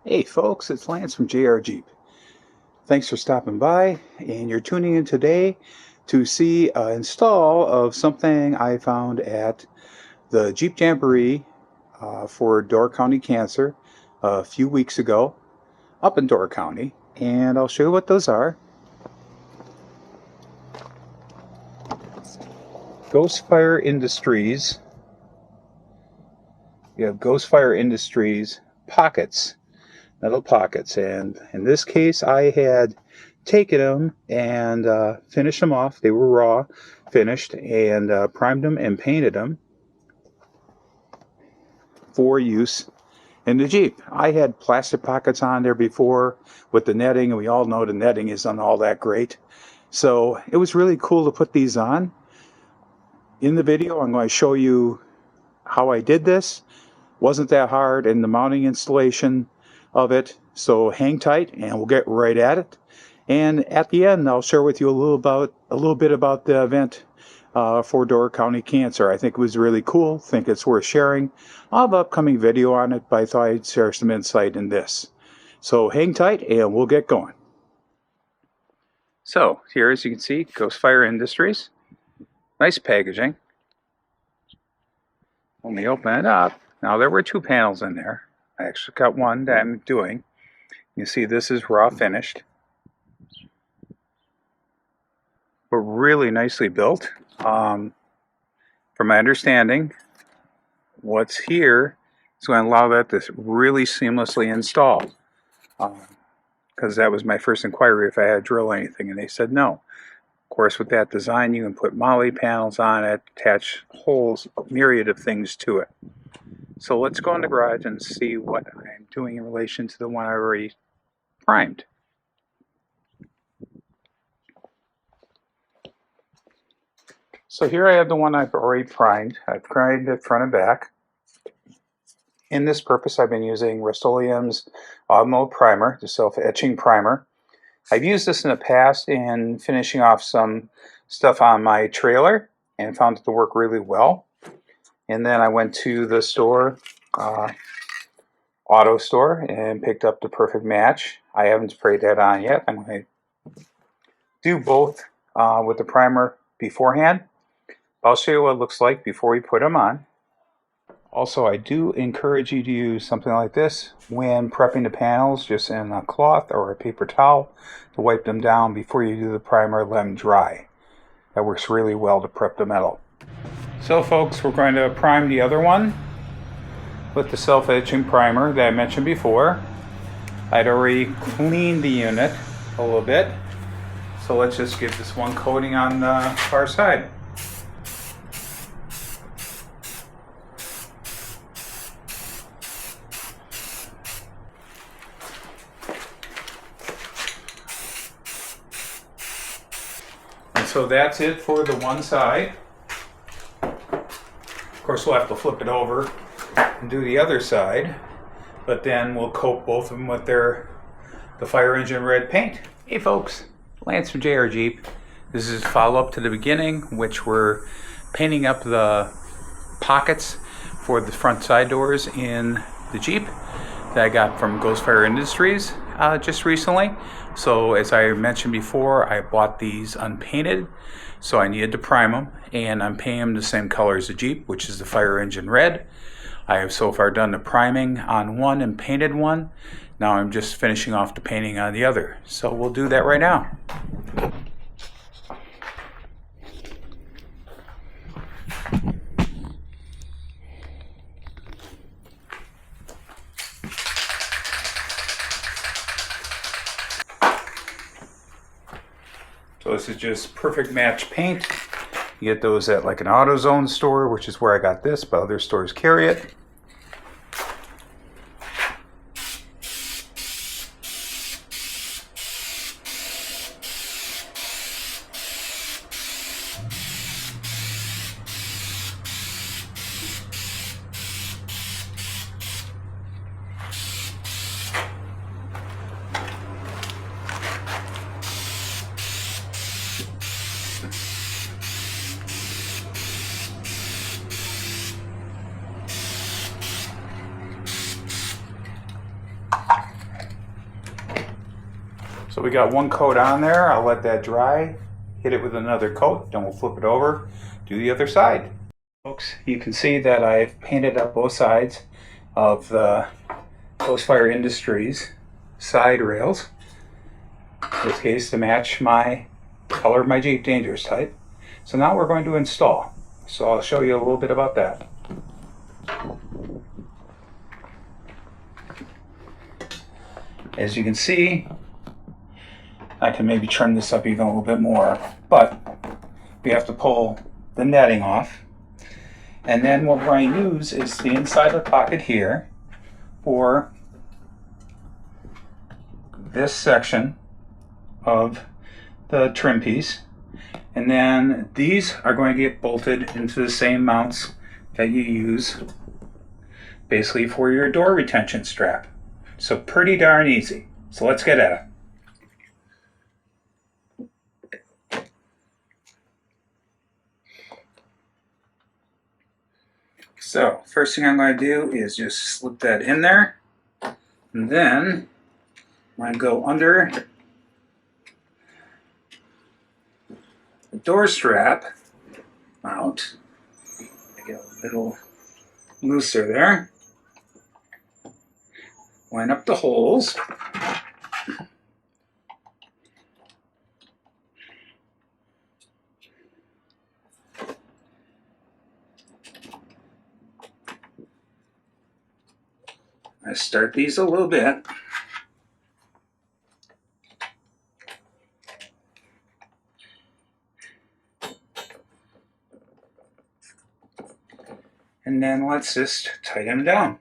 Hey folks, it's Lance from JR Jeep. Thanks for stopping by, and you're tuning in today to see an install of something I found at the Jeep Jamboree for Door County Cancer a few weeks ago up in Door County, and I'll show you what those are. Ghostfire Industries. You have Ghostfire Industries pockets. Metal pockets, and in this case I had taken them and finished them off. They were raw, finished, and primed them and painted them for use in the Jeep. I had plastic pockets on there before with the netting, and we all know the netting isn't all that great, so it was really cool to put these on. In the video I'm going to show you how I did this. Wasn't that hard in the mounting installation of it, so hang tight and we'll get right at it. And at the end I'll share with you a little bit about the event for Door County Cancer. I think it was really cool. Think it's worth sharing. I'll have an upcoming video on it, but I thought I'd share some insight in this. So hang tight and we'll get going. So here, as you can see, Ghostfire Industries. Nice packaging. When we open it up, now there were two panels in there. I actually got one that I'm doing. You see this is raw finished, but really nicely built. From my understanding, what's here is going to allow that to really seamlessly install. Because that was my first inquiry if I had to drill anything, and they said no. Of course, with that design, you can put MOLLE panels on it, attach holes, a myriad of things to it. So let's go in the garage and see what I'm doing in relation to the one I already primed. So here I have the one I've already primed. I've primed it front and back. In this purpose, I've been using Rust-Oleum's Automotive Primer, the self-etching primer. I've used this in the past in finishing off some stuff on my trailer and found it to work really well. And then I went to the store, auto store, and picked up the perfect match. I haven't sprayed that on yet. I'm going to do both with the primer beforehand. I'll show you what it looks like before we put them on. Also, I do encourage you to use something like this when prepping the panels, just in a cloth or a paper towel to wipe them down before you do the primer. Let them dry. That works really well to prep the metal. So folks, we're going to prime the other one with the self-etching primer that I mentioned before. I'd already cleaned the unit a little bit, so let's just give this one coating on the far side. And so that's it for the one side. Of course, we'll have to flip it over and do the other side, but then we'll coat both of them with the fire engine red paint. Hey folks, Lance from JR Jeep. This is a follow-up to the beginning, which we're painting up the pockets for the front side doors in the Jeep that I got from Ghostfire Industries just recently. So as I mentioned before, I bought these unpainted, so I needed to prime them, and I'm painting them the same color as the Jeep, which is the fire engine red. I have so far done the priming on one and painted one. Now I'm just finishing off the painting on the other. So we'll do that right now. So this is just perfect match paint. You get those at like an AutoZone store, which is where I got this, but other stores carry it. So we got one coat on there. I'll let that dry, hit it with another coat, then we'll flip it over, do the other side. Folks, you can see that I've painted up both sides of the Ghostfire Industries side rails. In this case, to match my color of my Jeep Dangerous type. So now we're going to install. So I'll show you a little bit about that. As you can see, I can maybe trim this up even a little bit more, but we have to pull the netting off. And then what we're going to use is the inside of the pocket here for this section of the trim piece. And then these are going to get bolted into the same mounts that you use basically for your door retention strap. So pretty darn easy. So let's get at it. So first thing I'm going to do is just slip that in there, and then I'm going to go under the door strap mount. Get a little looser there. Line up the holes. I start these a little bit. And then let's just tighten them down.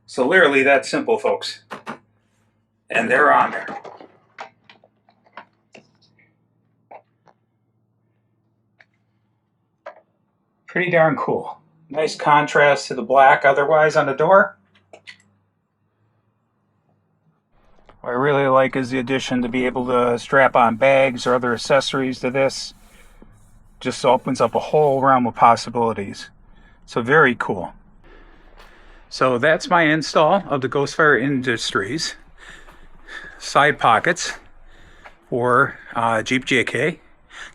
So literally that's simple, folks. And they're on there. Pretty darn cool. Nice contrast to the black otherwise on the door. What I really like is the addition to be able to strap on bags or other accessories to this. Just opens up a whole realm of possibilities. So very cool. So that's my install of the Ghostfire Industries side pockets for Jeep JK.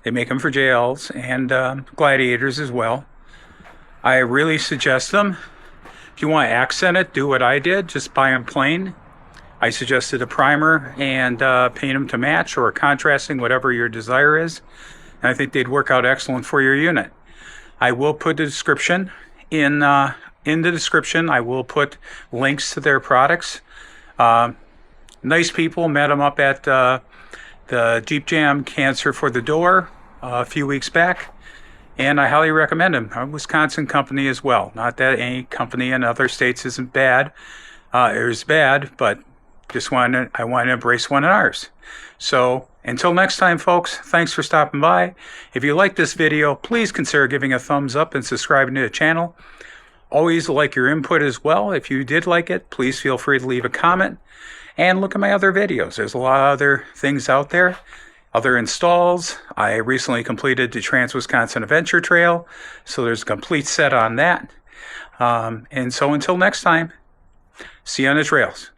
They make them for JLs and Gladiators as well. I really suggest them. If you want to accent it, do what I did. Just buy them plain. I suggested a primer and paint them to match or contrasting, whatever your desire is. And I think they'd work out excellent for your unit. I will put the description in the description. I will put links to their products. Nice people. Met them up at the Jeep Jam Cancer for the Door a few weeks back, and I highly recommend them. A Wisconsin company as well. Not that any company in other states isn't bad. It is bad, but I want to embrace one in ours. So until next time, folks, thanks for stopping by. If you like this video, please consider giving a thumbs up and subscribing to the channel. Always like your input as well. If you did like it, please feel free to leave a comment and look at my other videos. There's a lot of other things out there, other installs. I recently completed the Trans-Wisconsin Adventure Trail, so there's a complete set on that. And so until next time, see you on the trails.